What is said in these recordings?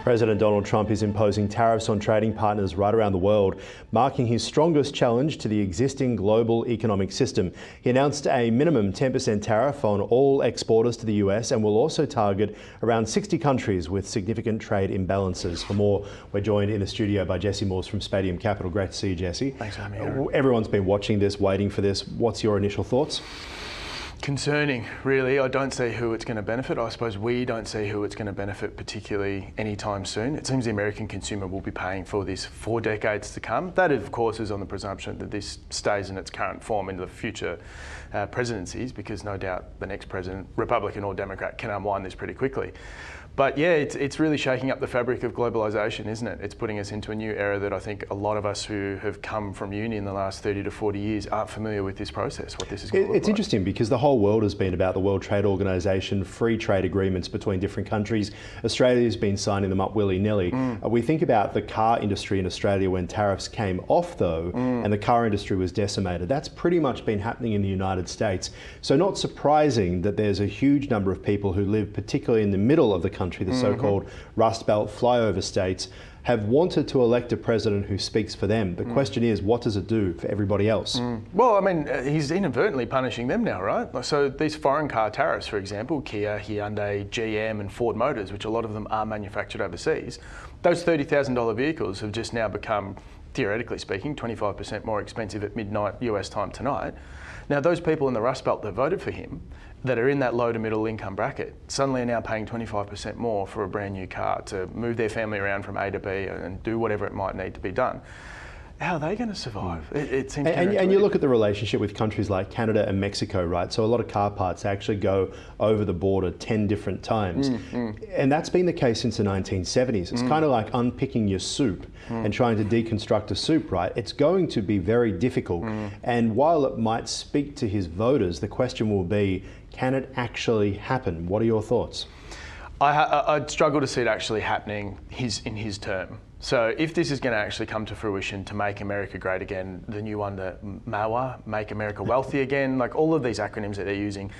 President Donald Trump is imposing tariffs on trading partners right around the world, marking his strongest challenge to the existing global economic system. He announced a minimum 10% tariff on all exporters to the US and will also target around 60 countries with significant trade imbalances. For more, we're joined in the studio by Jesse Morse from Spadium Capital. Great to see you, Jesse. Thanks for having me. Everyone's been watching this, waiting for this. What's your initial thoughts? Concerning, really. I don't see who it's going to benefit. I suppose we don't see who it's going to benefit particularly anytime soon. It seems the American consumer will be paying for this for decades to come. That, of course, is on the presumption that this stays in its current form into the future presidencies, because no doubt the next president, Republican or Democrat, can unwind this pretty quickly. But yeah, it's really shaking up the fabric of globalisation, isn't it? It's putting us into a new era that I think a lot of us who have come from uni in the last 30 to 40 years aren't familiar with this process, what this is going to look like. It's interesting because the whole world has been about the World Trade Organization, free trade agreements between different countries. Australia's been signing them up willy-nilly. We think about the car industry in Australia when tariffs came off, though, and the car industry was decimated. That's pretty much been happening in the United States. So not surprising that there's a huge number of people who live particularly in the middle of the country, the so-called Rust Belt flyover states, have wanted to elect a president who speaks for them. The question is, what does it do for everybody else? Well, I mean, he's inadvertently punishing them now, right? So these foreign car tariffs, for example, Kia, Hyundai, GM and Ford Motors, which a lot of them are manufactured overseas, those $30,000 vehicles have just now become, theoretically speaking, 25% more expensive at midnight US time tonight. Now, those people in the Rust Belt that voted for him, that are in that low to middle income bracket, suddenly are now paying 25% more for a brand new car to move their family around from A to B and do whatever it might need to be done. How are they going to survive? It seems and you look at the relationship with countries like Canada and Mexico, right? So a lot of car parts actually go over the border 10 different times. And that's been the case since the 1970s. It's kind of like unpicking your soup and trying to deconstruct a soup, right? It's going to be very difficult. And while it might speak to his voters, the question will be, can it actually happen? What are your thoughts? I'd struggle to see it actually happening in his term. So if this is going to actually come to fruition to make America great again, the new one, the MAWA, Make America Wealthy Again, like all of these acronyms that they're using,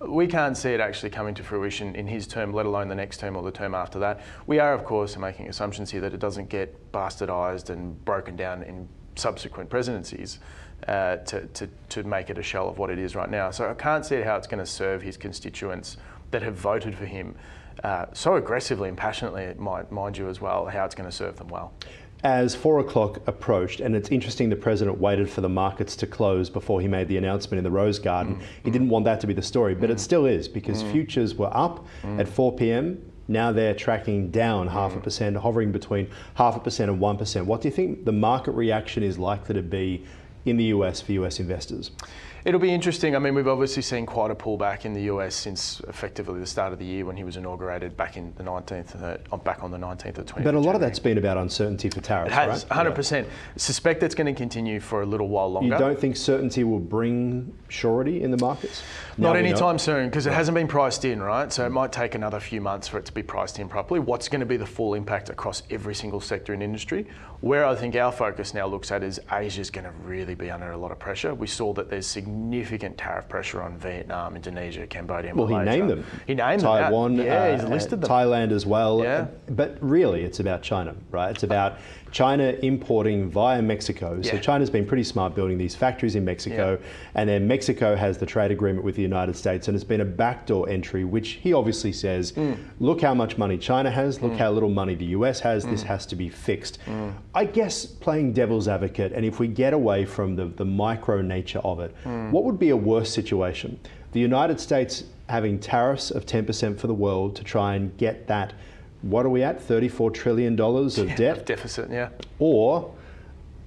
we can't see it actually coming to fruition in his term, let alone the next term or the term after that. We are, of course, making assumptions here that it doesn't get bastardised and broken down in subsequent presidencies to make it a shell of what it is right now. So I can't see how it's going to serve his constituents that have voted for him so aggressively and passionately, mind you as well, how it's going to serve them well. As 4 o'clock approached, and it's interesting the president waited for the markets to close before he made the announcement in the Rose Garden. He didn't want that to be the story, but it still is, because futures were up at 4 p.m. Now they're tracking down 0.5%, hovering between 0.5% and 1%. What do you think the market reaction is likely to be in the US for US investors? It'll be interesting. I mean, we've obviously seen quite a pullback in the US since effectively the start of the year when he was inaugurated back in the 19th, back on the 19th of 20th. But a lot of that's been about uncertainty for tariffs, it has, right? 100%. Yeah. Suspect it's going to continue for a little while longer. You don't think certainty will bring surety in the markets? Not anytime soon, because it hasn't been priced in, right? So it might take another few months for it to be priced in properly. What's going to be the full impact across every single sector in industry? Where I think our focus now looks at is Asia's going to really be under a lot of pressure. We saw that there's significant tariff pressure on Vietnam, Indonesia, Cambodia, Malaysia. Well, he named them. He named Taiwan, them. Yeah, he's listed them. Thailand as well. Yeah. But really, it's about China, right? It's about China importing via Mexico. So China's been pretty smart building these factories in Mexico, and then Mexico has the trade agreement with the United States, and it's been a backdoor entry, which he obviously says, look how much money China has, look how little money the US has, this has to be fixed. I guess playing devil's advocate, and if we get away from the micro nature of it, what would be a worse situation? The United States having tariffs of 10% for the world to try and get that, what are we at, $34 trillion of debt? Deficit, yeah. Or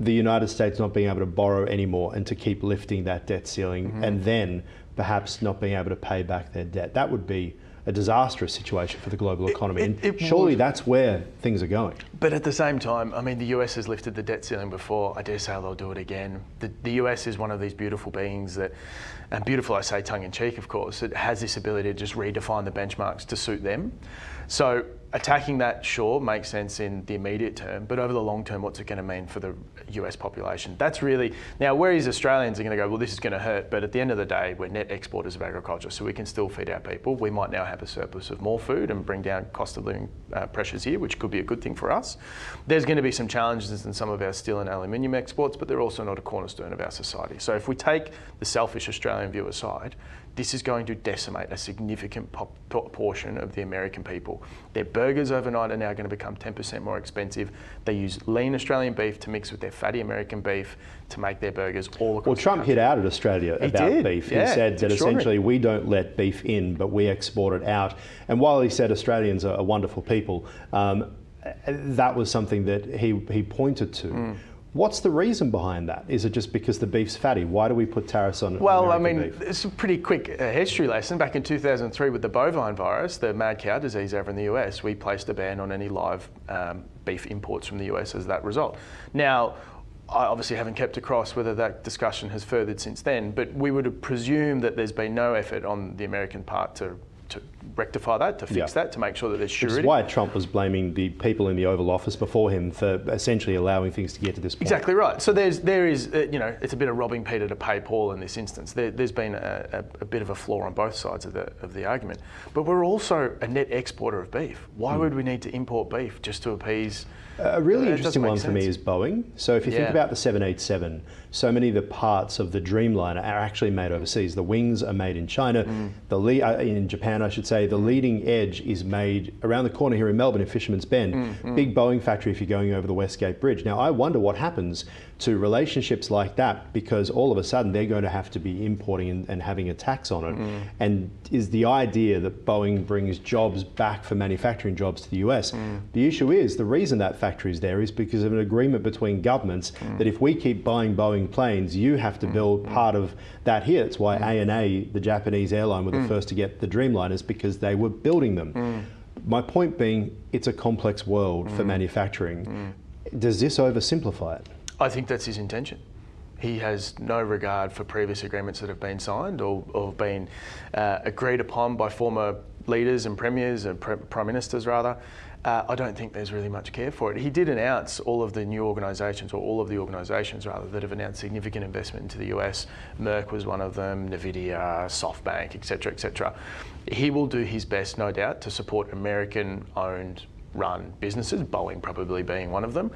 the United States not being able to borrow anymore and to keep lifting that debt ceiling and then perhaps not being able to pay back their debt. That would be a disastrous situation for the global economy. And surely that's where things are going. But at the same time, I mean, the US has lifted the debt ceiling before. I dare say they'll do it again. The US is one of these beautiful beings that, and beautiful I say tongue in cheek, of course, it has this ability to just redefine the benchmarks to suit them. So attacking that, sure, makes sense in the immediate term, but over the long term, what's it going to mean for the US population? That's really, now whereas Australians are going to go, well, this is going to hurt, but at the end of the day, we're net exporters of agriculture, so we can still feed our people. We might now have a surplus of more food and bring down cost of living pressures here, which could be a good thing for us. There's going to be some challenges in some of our steel and aluminium exports, but they're also not a cornerstone of our society. So if we take the selfish Australian view aside, this is going to decimate a significant portion of the American people. Their burgers overnight are now going to become 10% more expensive. They use lean Australian beef to mix with their fatty American beef to make their burgers all across. Well, Trump hit out at Australia about beef. Yeah, he said that essentially we don't let beef in, but we export it out. And while he said Australians are wonderful people, that was something that he pointed to. What's the reason behind that? Is it just because the beef's fatty? Why do we put tariffs on American beef? It's a pretty quick history lesson. Back in 2003 with the bovine virus, the mad cow disease over in the US, we placed a ban on any live beef imports from the US as that result. Now, I obviously haven't kept across whether that discussion has furthered since then, but we would presume that there's been no effort on the American part to rectify that, to fix that, to make sure that there's surety. Which is why Trump was blaming the people in the Oval Office before him for essentially allowing things to get to this point. Exactly right. So there is, it's a bit of robbing Peter to pay Paul in this instance. There's been a bit of a flaw on both sides of the argument. But we're also a net exporter of beef. Why would we need to import beef just to appease? A really interesting one for me is Boeing. So if you think about the 787, so many of the parts of the Dreamliner are actually made overseas. The wings are made in China, in Japan, I should say. The leading edge is made around the corner here in Melbourne, in Fisherman's Bend. Big Boeing factory if you're going over the Westgate Bridge. Now, I wonder what happens to relationships like that, because all of a sudden they're going to have to be importing and having a tax on it. And is the idea that Boeing brings jobs back for manufacturing jobs to the US? The issue is, the reason that factory is there is because of an agreement between governments that if we keep buying Boeing planes, you have to build part of that here. It's why ANA, the Japanese airline, were the first to get the Dreamliners, because they were building them. My point being, it's a complex world for manufacturing. Does this oversimplify it? I think that's his intention. He has no regard for previous agreements that have been signed or been agreed upon by former leaders and premiers and prime ministers rather. I don't think there's really much care for it. He did announce all of the new organisations, or all of the organisations rather, that have announced significant investment into the US. Merck was one of them, Nvidia, SoftBank, etc., etc. He will do his best, no doubt, to support American-owned, run businesses, Boeing probably being one of them.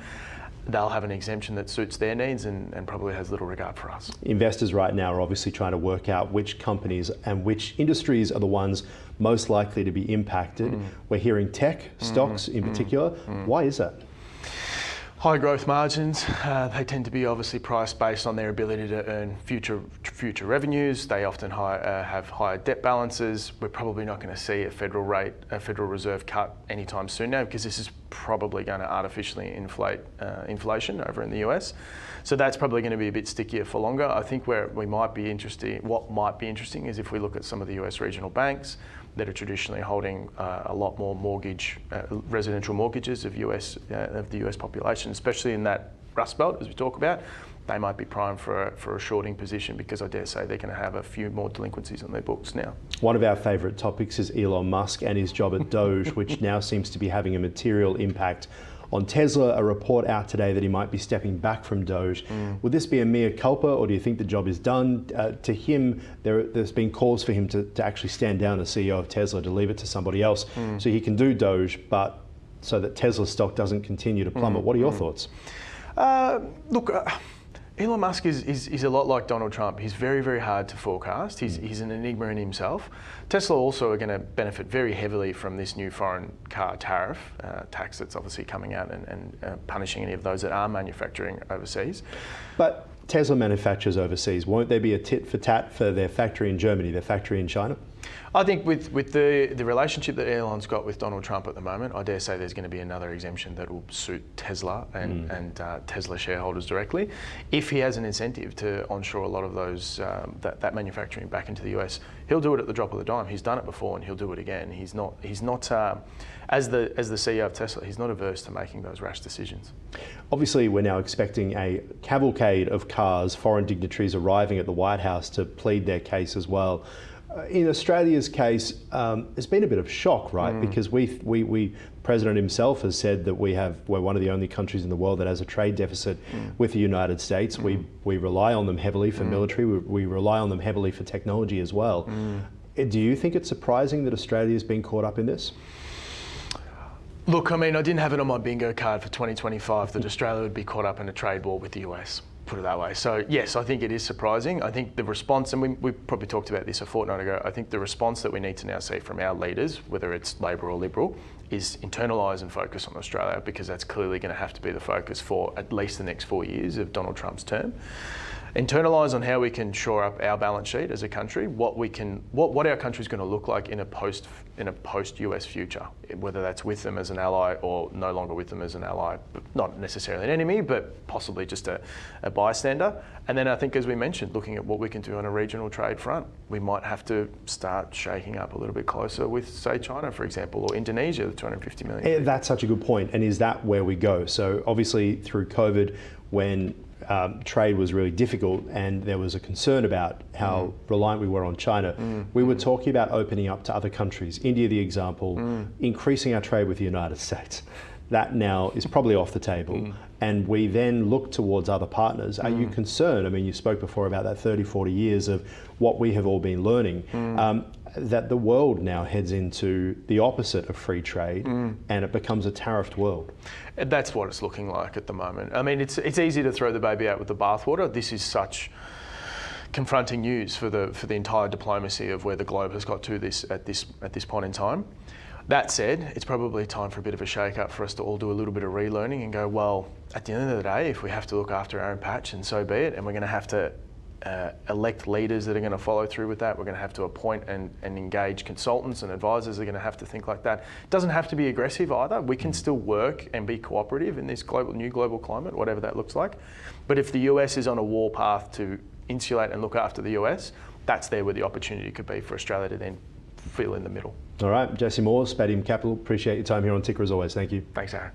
They'll have an exemption that suits their needs and probably has little regard for us. Investors right now are obviously trying to work out which companies and which industries are the ones most likely to be impacted. We're hearing tech stocks in particular. Why is that? High growth margins, they tend to be obviously priced based on their ability to earn future revenues. They often have higher debt balances. We're probably not going to see a Federal Reserve cut anytime soon now, because this is probably going to artificially inflate inflation over in the US. So that's probably going to be a bit stickier for longer. I think what might be interesting is if we look at some of the US regional banks that are traditionally holding a lot more residential mortgages of the US population, especially in that Rust Belt, as we talk about. They might be primed for a shorting position, because I dare say they're going to have a few more delinquencies on their books now. One of our favourite topics is Elon Musk and his job at Doge, which now seems to be having a material impact on Tesla. A report out today that he might be stepping back from Doge. Would this be a mea culpa, or do you think the job is done? To him, there's been calls for him to actually stand down as CEO of Tesla, to leave it to somebody else, so he can do Doge, but so that Tesla stock doesn't continue to plummet. What are your thoughts? Elon Musk is a lot like Donald Trump. He's very, very hard to forecast. He's an enigma in himself. Tesla also are going to benefit very heavily from this new foreign car tariff tax that's obviously coming out and punishing any of those that are manufacturing overseas. But Tesla manufactures overseas. Won't there be a tit for tat for their factory in Germany, their factory in China? I think with the relationship that Elon's got with Donald Trump at the moment, I dare say there's going to be another exemption that will suit Tesla and Tesla shareholders directly. If he has an incentive to onshore a lot of those that manufacturing back into the US, he'll do it at the drop of the dime. He's done it before, and he'll do it again. He's not as the CEO of Tesla, he's not averse to making those rash decisions. Obviously, we're now expecting a cavalcade of cars, foreign dignitaries arriving at the White House to plead their case as well. In Australia's case, it's been a bit of shock, right? Because President himself has said that we're one of the only countries in the world that has a trade deficit with the United States. We rely on them heavily for military. We rely on them heavily for technology as well. Do you think it's surprising that Australia's been caught up in this? Look, I mean, I didn't have it on my bingo card for 2025 that Australia would be caught up in a trade war with the US. Put it that way. So yes, I think it is surprising. I think the response, and we probably talked about this a fortnight ago, I think the response that we need to now see from our leaders, whether it's Labor or Liberal, is internalise and focus on Australia, because that's clearly going to have to be the focus for at least the next 4 years of Donald Trump's term. Internalise on how we can shore up our balance sheet as a country, what our country is going to look like in a post-US future, whether that's with them as an ally or no longer with them as an ally, not necessarily an enemy, but possibly just a bystander. And then I think, as we mentioned, looking at what we can do on a regional trade front, we might have to start shaking up a little bit closer with, say, China, for example, or Indonesia, the 250 million. That's such a good point. And is that where we go? So obviously through COVID, when trade was really difficult and there was a concern about how reliant we were on China, we were talking about opening up to other countries. India, the example, increasing our trade with the United States. That now is probably off the table. And we then look towards other partners. Are you concerned? I mean, you spoke before about that 30, 40 years of what we have all been learning. That the world now heads into the opposite of free trade and it becomes a tariffed world. That's what it's looking like at the moment. I mean, it's easy to throw the baby out with the bathwater. This is such confronting news for the entire diplomacy of where the globe has got to at this point in time. That said, it's probably time for a bit of a shake-up for us to all do a little bit of relearning and go, well, at the end of the day, if we have to look after our own patch, and so be it, and we're going to have to elect leaders that are going to follow through with that. We're going to have to appoint and engage consultants, and advisors are going to have to think like that. It doesn't have to be aggressive either. We can still work and be cooperative in this new global climate, whatever that looks like. But if the US is on a war path to insulate and look after the US, that's there where the opportunity could be for Australia to then fill in the middle. All right, Jesse Moore, Spadium Capital, appreciate your time here on Ticker as always. Thank you. Thanks, Aaron.